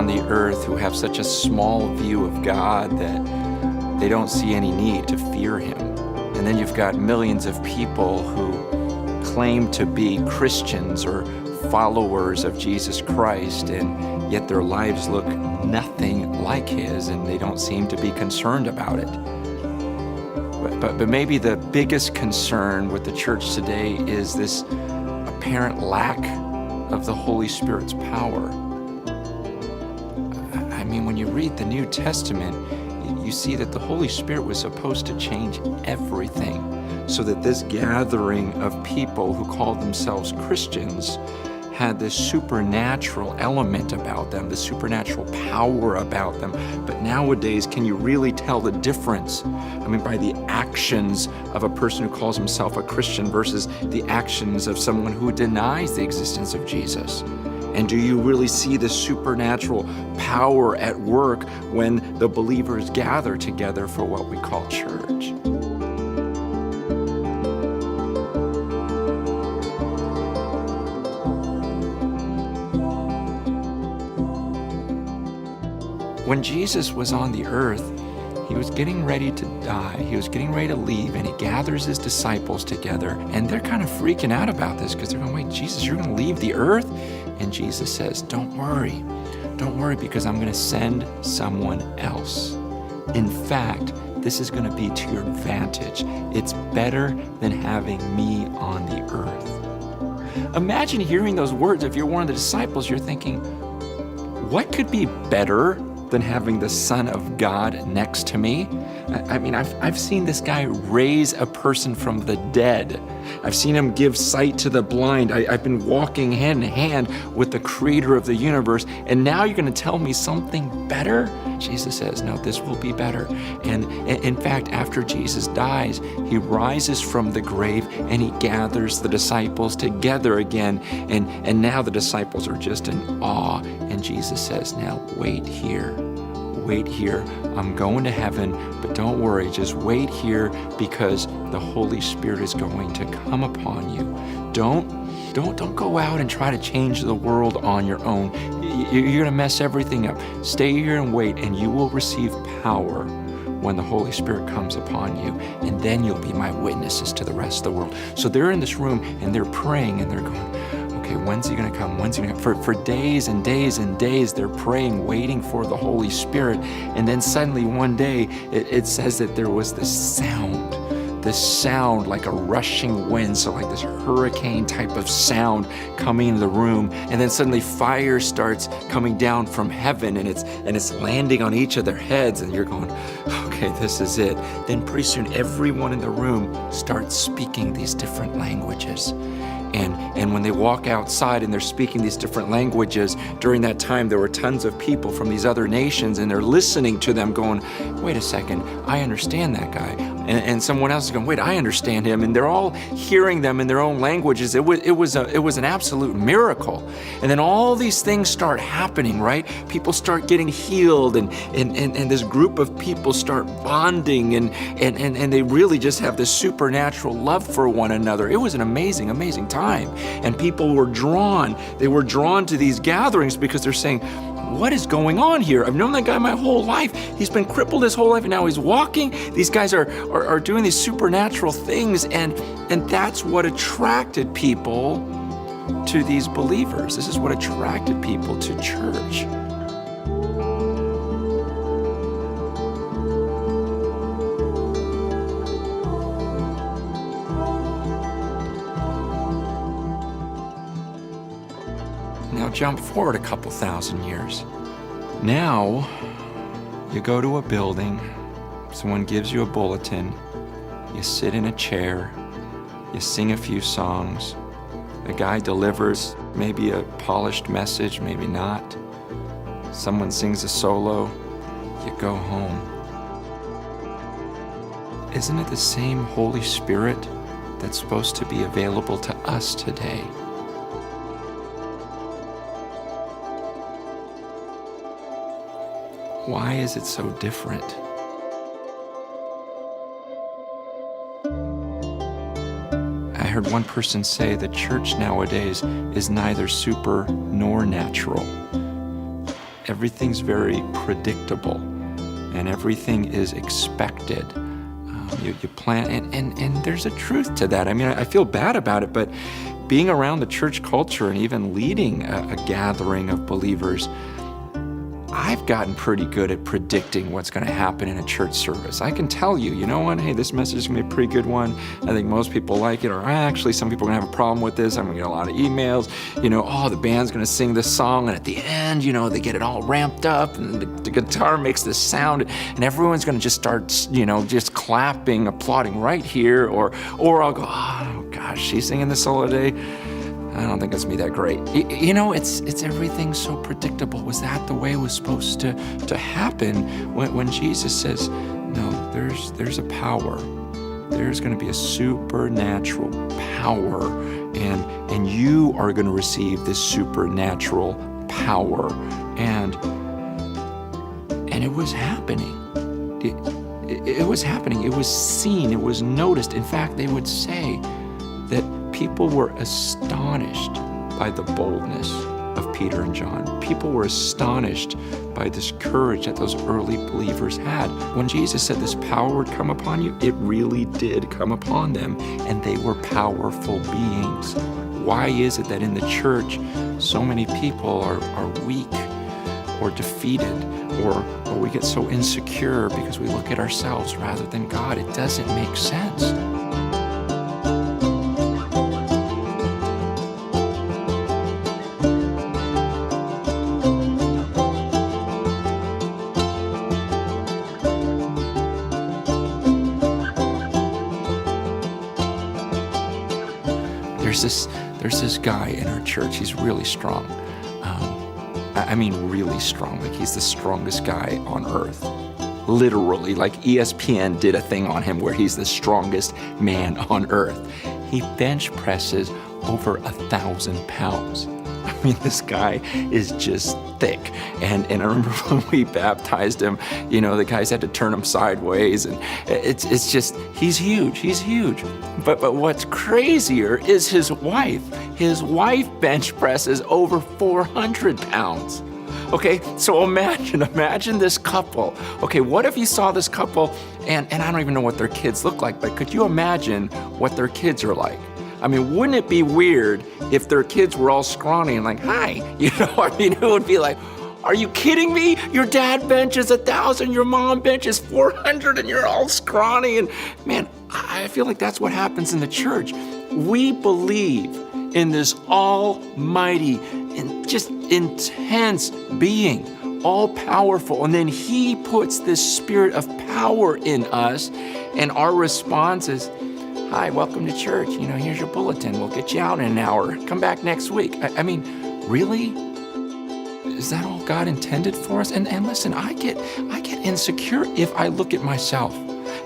on the earth who have such a small view of God that they don't see any need to fear him. And then you've got millions of people who claim to be Christians or followers of Jesus Christ, and yet their lives look nothing like his, and they don't seem to be concerned about it. But maybe the biggest concern with the church today is this apparent lack of the Holy Spirit's power. I mean, when you read the New Testament, you see that the Holy Spirit was supposed to change everything so that this gathering of people who called themselves Christians had this supernatural element about them, this supernatural power about them. But nowadays, can you really tell the difference? I mean, by the actions of a person who calls himself a Christian versus the actions of someone who denies the existence of Jesus. And do you really see the supernatural power at work when the believers gather together for what we call church? When Jesus was on the earth, he was getting ready to die. He was getting ready to leave, and he gathers his disciples together, and they're kind of freaking out about this because they're going, wait, Jesus, you're going to leave the earth? And Jesus says, don't worry, because I'm going to send someone else. In fact, this is going to be to your advantage. It's better than having me on the earth. Imagine hearing those words. If you're one of the disciples, you're thinking, what could be better than having the Son of God next to me? I mean, I've seen this guy raise a person from the dead. I've seen him give sight to the blind. I've been walking hand in hand with the creator of the universe, and now you're going to tell me something better? Jesus says, no, this will be better. And in fact, after Jesus dies, he rises from the grave and he gathers the disciples together again. And now the disciples are just in awe. And Jesus says, now wait here. Wait here. I'm going to heaven, but don't worry. Just wait here because the Holy Spirit is going to come upon you. Don't go out and try to change the world on your own. You're going to mess everything up. Stay here and wait, and you will receive power when the Holy Spirit comes upon you, and then you'll be my witnesses to the rest of the world. So they're in this room, and they're praying, and they're going, okay, when's he going to come? When's he going to come? For days and days and days, they're praying, waiting for the Holy Spirit. And then suddenly one day, it says that there was this sound like a rushing wind, so like this hurricane type of sound coming into the room. And then suddenly fire starts coming down from heaven, and it's landing on each of their heads. And you're going, okay, this is it. Then pretty soon, everyone in the room starts speaking these different languages. And when they walk outside and they're speaking these different languages, during that time there were tons of people from these other nations, and they're listening to them going, wait a second, I understand that guy. And someone else is going, wait, I understand him. And they're all hearing them in their own languages. It was an absolute miracle. And then all these things start happening, right? People start getting healed, and this group of people start bonding, and they really just have this supernatural love for one another. It was an amazing, amazing time. And people were drawn. They were drawn to these gatherings because they're saying, what is going on here? I've known that guy my whole life. He's been crippled his whole life, and now he's walking. These guys are doing these supernatural things, and that's what attracted people to these believers. This is what attracted people to church. Now jump forward a couple thousand years. Now, you go to a building, someone gives you a bulletin, you sit in a chair, you sing a few songs, a guy delivers maybe a polished message, maybe not. Someone sings a solo, you go home. Isn't it the same Holy Spirit that's supposed to be available to us today? Why is it so different? I heard one person say the church nowadays is neither super nor natural. everything's very predictable and everything is expected. You plan, and there's a truth to that. I mean, I feel bad about it, but being around the church culture and even leading a gathering of believers, I've gotten pretty good at predicting what's going to happen in a church service. I can tell you, you know what, hey, this message is going to be a pretty good one. I think most people like it, or actually some people are going to have a problem with this. I'm going to get a lot of emails, the band's going to sing this song, and at the end, they get it all ramped up, and the guitar makes this sound, and everyone's going to just start, just clapping, applauding right here, or I'll go, oh gosh, she's singing this solo today. I don't think it's me that great. It's everything so predictable. Was that the way it was supposed to happen when Jesus says, no, there's a power. There's going to be a supernatural power, and you are going to receive this supernatural power. And it was happening. It was happening. It was seen. It was noticed. In fact, they would say that people were astonished by the boldness of Peter and John. People were astonished by this courage that those early believers had. When Jesus said this power would come upon you, it really did come upon them, and they were powerful beings. Why is it that in the church so many people are weak or defeated, or we get so insecure because we look at ourselves rather than God? It doesn't make sense. There's this guy in our church. He's really strong. I mean, really strong. Like, he's the strongest guy on earth. Literally, like ESPN did a thing on him where he's the strongest man on earth. He bench presses over 1,000 pounds. I mean, this guy is just thick. And I remember when we baptized him, the guys had to turn him sideways, and it's just, he's huge. But what's crazier is his wife. His wife bench presses over 400 pounds. Okay, so imagine this couple. Okay, what if you saw this couple, and I don't even know what their kids look like, but could you imagine what their kids are like? I mean, wouldn't it be weird if their kids were all scrawny and like, hi? It would be like, are you kidding me? Your dad benches 1,000, your mom benches 400, and you're all scrawny. And man, I feel like that's what happens in the church. We believe in this almighty and just intense being, all powerful. And then he puts this spirit of power in us, and our response is, hi, welcome to church. Here's your bulletin. We'll get you out in an hour. Come back next week. I mean, really? Is that all God intended for us? And listen, I get insecure if I look at myself.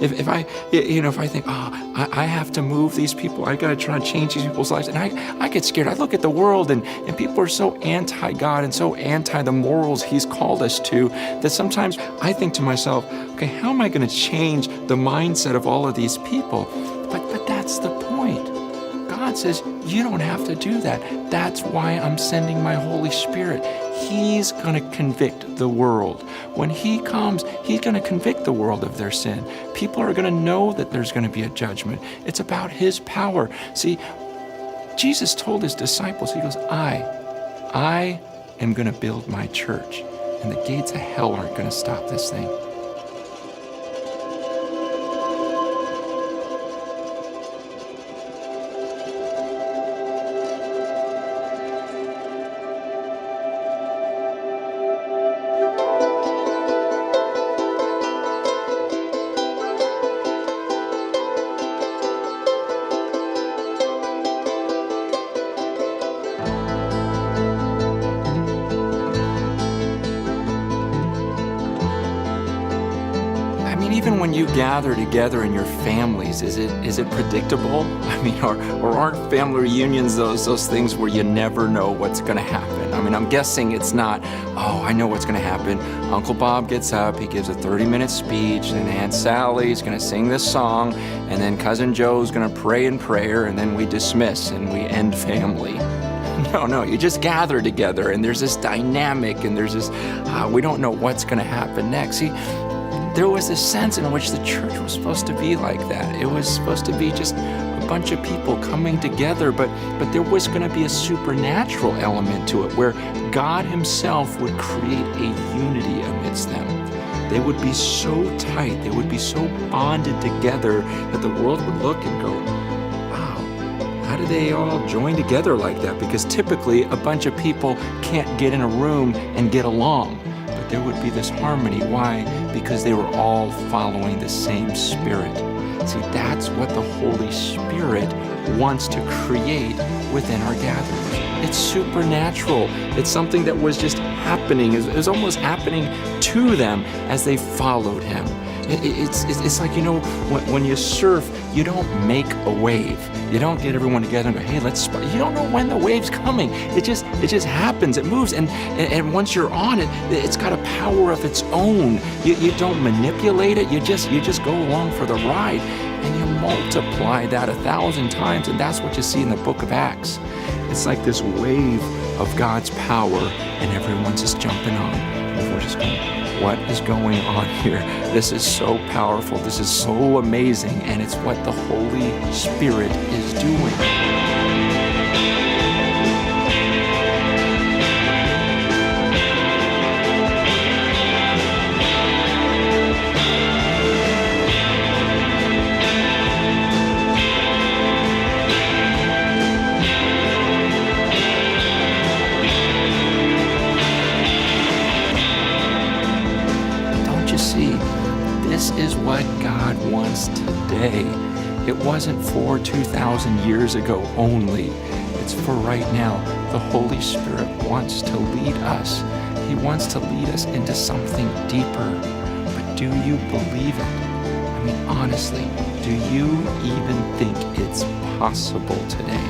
If I think, I have to move these people. I got to try to change these people's lives. And I get scared. I look at the world, and people are so anti-God and so anti the morals he's called us to, that sometimes I think to myself, okay, how am I going to change the mindset of all of these people? But that's the point. God says, you don't have to do that. That's why I'm sending my Holy Spirit. He's going to convict the world. When he comes, he's going to convict the world of their sin. People are going to know that there's going to be a judgment. It's about his power. See, Jesus told his disciples, he goes, I am going to build my church, and the gates of hell aren't going to stop this thing. Even when you gather together in your families, is it predictable? I mean, or aren't family reunions those things where you never know what's going to happen? I mean, I'm guessing it's not, I know what's going to happen. Uncle Bob gets up, he gives a 30-minute speech, and Aunt Sally's going to sing this song, and then Cousin Joe's going to pray in prayer, and then we dismiss and we end family. No, you just gather together, and there's this dynamic, and there's this, we don't know what's going to happen next. See, there was this sense in which the church was supposed to be like that. It was supposed to be just a bunch of people coming together, but there was going to be a supernatural element to it, where God himself would create a unity amidst them. They would be so tight, they would be so bonded together that the world would look and go, wow, how do they all join together like that? Because typically a bunch of people can't get in a room and get along. But there would be this harmony. Why? Because they were all following the same Spirit. See, that's what the Holy Spirit wants to create within our gatherings. It's supernatural. It's something that was just happening. It was almost happening to them as they followed him. It's like, when you surf, you don't make a wave. You don't get everyone together and go, hey, you don't know when the wave's coming. It just happens. It moves. And once you're on it, it's got a power of its own. You don't manipulate it. You just go along for the ride, and you multiply that 1,000 times. And that's what you see in the book of Acts. It's like this wave of God's power, and everyone's just jumping on. Everyone's just going, what is going on here? This is so powerful. This is so amazing. And it's what the Holy Spirit is doing. This is what God wants today. It wasn't for 2,000 years ago only. It's for right now. The Holy Spirit wants to lead us. He wants to lead us into something deeper. But do you believe it? I mean, honestly, do you even think it's possible today?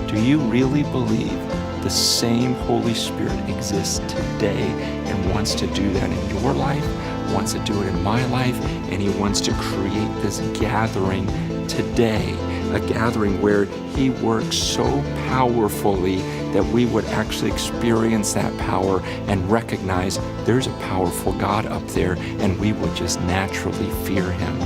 Do you really believe the same Holy Spirit exists today and wants to do that in your life, wants to do it in my life, and he wants to create this gathering today, a gathering where he works so powerfully that we would actually experience that power and recognize there's a powerful God up there, and we would just naturally fear him.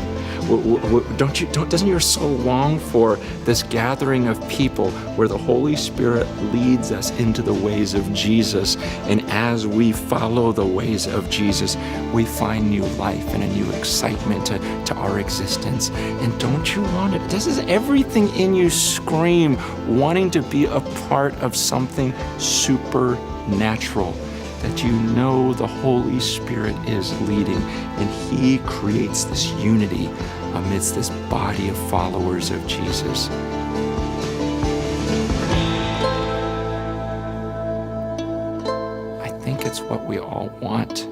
Doesn't your soul long for this gathering of people where the Holy Spirit leads us into the ways of Jesus, and as we follow the ways of Jesus, we find new life and a new excitement to our existence? And don't you want it? Doesn't everything in you scream wanting to be a part of something supernatural? That you know the Holy Spirit is leading, and he creates this unity amidst this body of followers of Jesus. I think it's what we all want,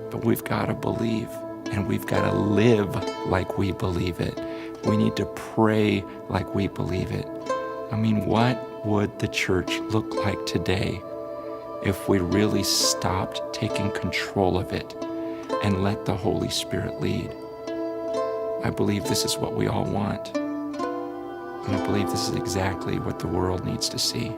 but we've got to believe, and we've got to live like we believe it. We need to pray like we believe it. I mean, what would the church look like today if we really stopped taking control of it and let the Holy Spirit lead? I believe this is what we all want. And I believe this is exactly what the world needs to see.